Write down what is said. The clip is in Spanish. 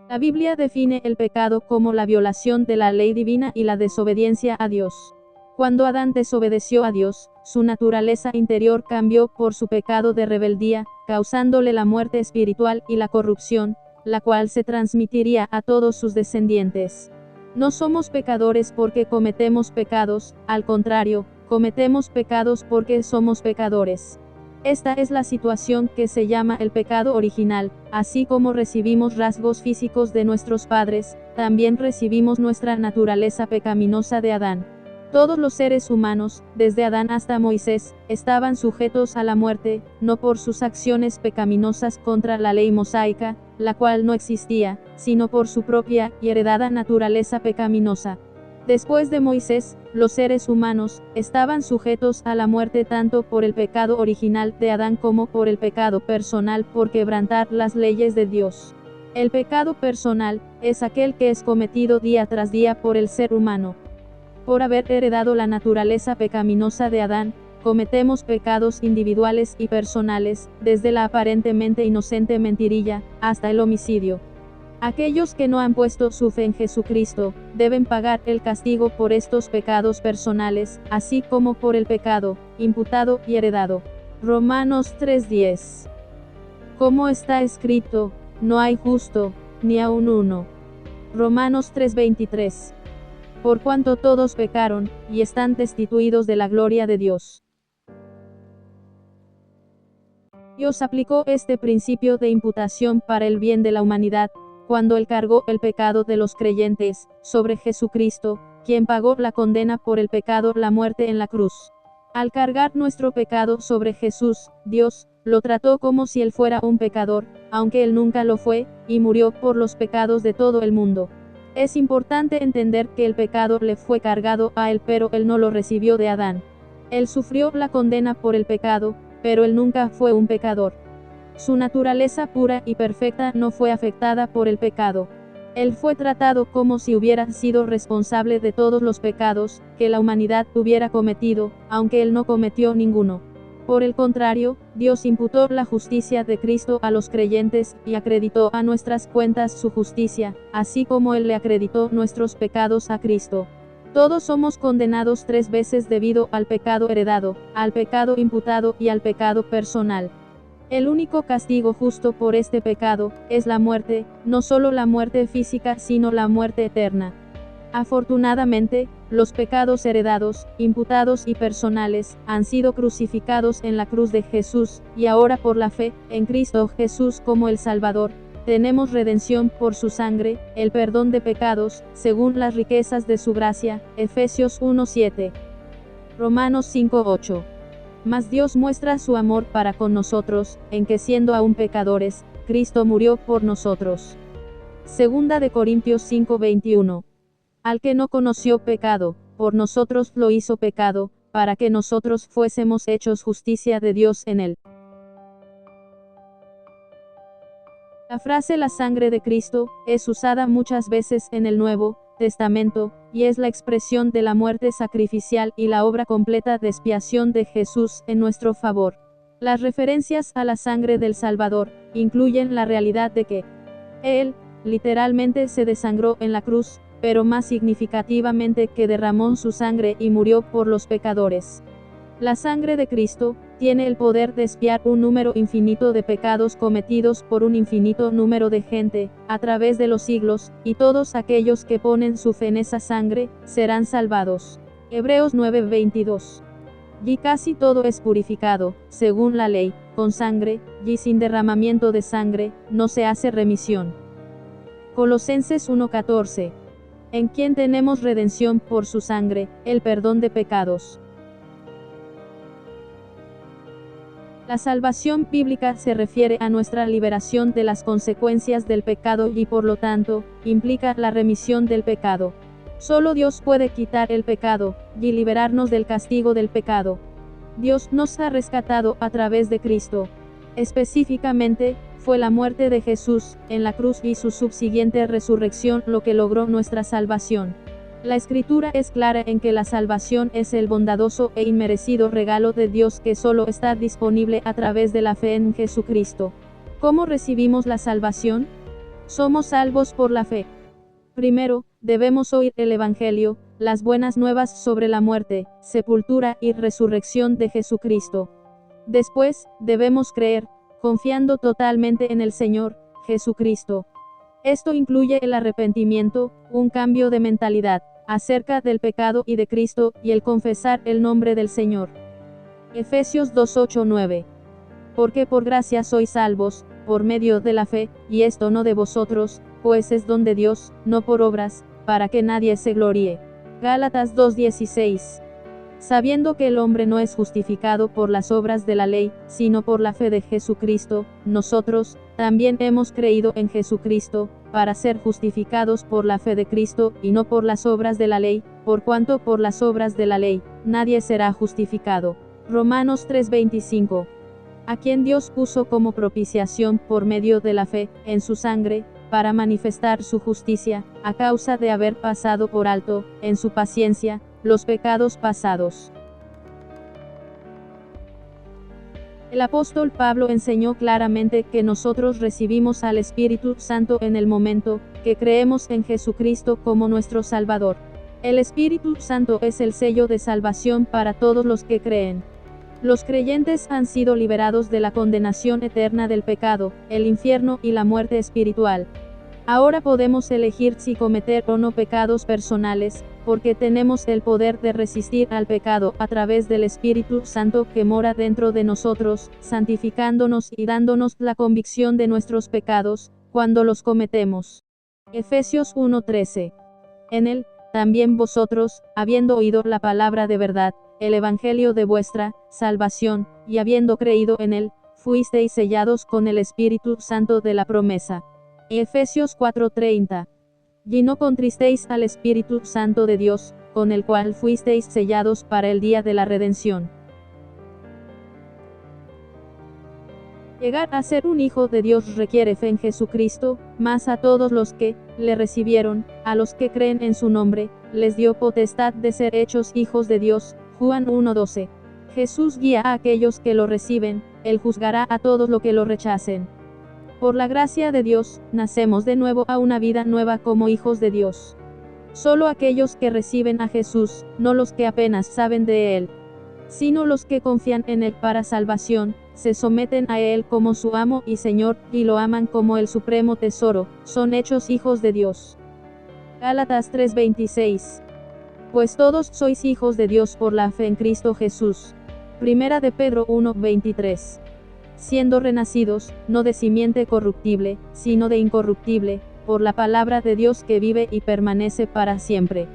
La Biblia define el pecado como la violación de la ley divina y la desobediencia a Dios. Cuando Adán desobedeció a Dios, su naturaleza interior cambió por su pecado de rebeldía, causándole la muerte espiritual y la corrupción, la cual se transmitiría a todos sus descendientes. No somos pecadores porque cometemos pecados, al contrario, cometemos pecados porque somos pecadores. Esta es la situación que se llama el pecado original. Así como recibimos rasgos físicos de nuestros padres, también recibimos nuestra naturaleza pecaminosa de Adán. Todos los seres humanos, desde Adán hasta Moisés, estaban sujetos a la muerte, no por sus acciones pecaminosas contra la ley mosaica, la cual no existía, sino por su propia y heredada naturaleza pecaminosa. Después de Moisés, los seres humanos estaban sujetos a la muerte tanto por el pecado original de Adán como por el pecado personal por quebrantar las leyes de Dios. El pecado personal es aquel que es cometido día tras día por el ser humano. Por haber heredado la naturaleza pecaminosa de Adán, cometemos pecados individuales y personales, desde la aparentemente inocente mentirilla, hasta el homicidio. Aquellos que no han puesto su fe en Jesucristo, deben pagar el castigo por estos pecados personales, así como por el pecado, imputado y heredado. Romanos 3:10. Como está escrito, no hay justo, ni aun uno. Romanos 3:23. Por cuanto todos pecaron, y están destituidos de la gloria de Dios. Dios aplicó este principio de imputación para el bien de la humanidad, cuando Él cargó el pecado de los creyentes, sobre Jesucristo, quien pagó la condena por el pecado, la muerte en la cruz. Al cargar nuestro pecado sobre Jesús, Dios lo trató como si Él fuera un pecador, aunque Él nunca lo fue, y murió por los pecados de todo el mundo. Es importante entender que el pecado le fue cargado a Él, pero Él no lo recibió de Adán. Él sufrió la condena por el pecado, pero Él nunca fue un pecador. Su naturaleza pura y perfecta no fue afectada por el pecado. Él fue tratado como si hubiera sido responsable de todos los pecados que la humanidad hubiera cometido, aunque Él no cometió ninguno. Por el contrario, Dios imputó la justicia de Cristo a los creyentes y acreditó a nuestras cuentas su justicia, así como Él le acreditó nuestros pecados a Cristo. Todos somos condenados 3 veces debido al pecado heredado, al pecado imputado y al pecado personal. El único castigo justo por este pecado es la muerte, no solo la muerte física sino la muerte eterna. Afortunadamente, los pecados heredados, imputados y personales, han sido crucificados en la cruz de Jesús, y ahora por la fe en Cristo Jesús como el Salvador, tenemos redención por su sangre, el perdón de pecados, según las riquezas de su gracia. Efesios 1:7. Romanos 5:8. Mas Dios muestra su amor para con nosotros, en que siendo aún pecadores, Cristo murió por nosotros. Segunda de Corintios 5:21. Al que no conoció pecado, por nosotros lo hizo pecado, para que nosotros fuésemos hechos justicia de Dios en él. La frase la sangre de Cristo es usada muchas veces en el Nuevo Testamento, y es la expresión de la muerte sacrificial y la obra completa de expiación de Jesús en nuestro favor. Las referencias a la sangre del Salvador incluyen la realidad de que Él, literalmente se desangró en la cruz, pero más significativamente que derramó su sangre y murió por los pecadores. La sangre de Cristo tiene el poder de expiar un número infinito de pecados cometidos por un infinito número de gente, a través de los siglos, y todos aquellos que ponen su fe en esa sangre, serán salvados. Hebreos 9:22. Y casi todo es purificado, según la ley, con sangre, y sin derramamiento de sangre, no se hace remisión. Colosenses 1:14. En quien tenemos redención por su sangre, el perdón de pecados. La salvación bíblica se refiere a nuestra liberación de las consecuencias del pecado y por lo tanto, implica la remisión del pecado. Solo Dios puede quitar el pecado, y liberarnos del castigo del pecado. Dios nos ha rescatado a través de Cristo. Específicamente, fue la muerte de Jesús en la cruz y su subsiguiente resurrección lo que logró nuestra salvación. La Escritura es clara en que la salvación es el bondadoso e inmerecido regalo de Dios que solo está disponible a través de la fe en Jesucristo. ¿Cómo recibimos la salvación? Somos salvos por la fe. Primero, debemos oír el Evangelio, las buenas nuevas sobre la muerte, sepultura y resurrección de Jesucristo. Después, debemos creer, confiando totalmente en el Señor, Jesucristo. Esto incluye el arrepentimiento, un cambio de mentalidad acerca del pecado y de Cristo, y el confesar el nombre del Señor. Efesios 2:8-9. Porque por gracia sois salvos, por medio de la fe, y esto no de vosotros, pues es don de Dios, no por obras, para que nadie se gloríe. Gálatas 2:16. Sabiendo que el hombre no es justificado por las obras de la ley, sino por la fe de Jesucristo, nosotros, también hemos creído en Jesucristo, para ser justificados por la fe de Cristo, y no por las obras de la ley, por cuanto por las obras de la ley, nadie será justificado. Romanos 3:25. A quien Dios puso como propiciación por medio de la fe, en su sangre, para manifestar su justicia, a causa de haber pasado por alto, en su paciencia, los pecados pasados. El apóstol Pablo enseñó claramente que nosotros recibimos al Espíritu Santo en el momento que creemos en Jesucristo como nuestro Salvador. El Espíritu Santo es el sello de salvación para todos los que creen. Los creyentes han sido liberados de la condenación eterna del pecado, el infierno y la muerte espiritual. Ahora podemos elegir si cometer o no pecados personales, porque tenemos el poder de resistir al pecado a través del Espíritu Santo que mora dentro de nosotros, santificándonos y dándonos la convicción de nuestros pecados, cuando los cometemos. Efesios 1:13. En él, también vosotros, habiendo oído la palabra de verdad, el Evangelio de vuestra salvación, y habiendo creído en él, fuisteis sellados con el Espíritu Santo de la promesa. Efesios 4:30. Y no contristéis al Espíritu Santo de Dios, con el cual fuisteis sellados para el día de la redención. Llegar a ser un hijo de Dios requiere fe en Jesucristo, mas a todos los que le recibieron, a los que creen en su nombre, les dio potestad de ser hechos hijos de Dios. Juan 1:12. Jesús guía a aquellos que lo reciben, él juzgará a todos los que lo rechacen. Por la gracia de Dios, nacemos de nuevo a una vida nueva como hijos de Dios. Solo aquellos que reciben a Jesús, no los que apenas saben de Él, sino los que confían en Él para salvación, se someten a Él como su amo y Señor, y lo aman como el supremo tesoro, son hechos hijos de Dios. Gálatas 3:26. Pues todos sois hijos de Dios por la fe en Cristo Jesús. Primera de Pedro 1:23. Siendo renacidos, no de simiente corruptible, sino de incorruptible, por la palabra de Dios que vive y permanece para siempre.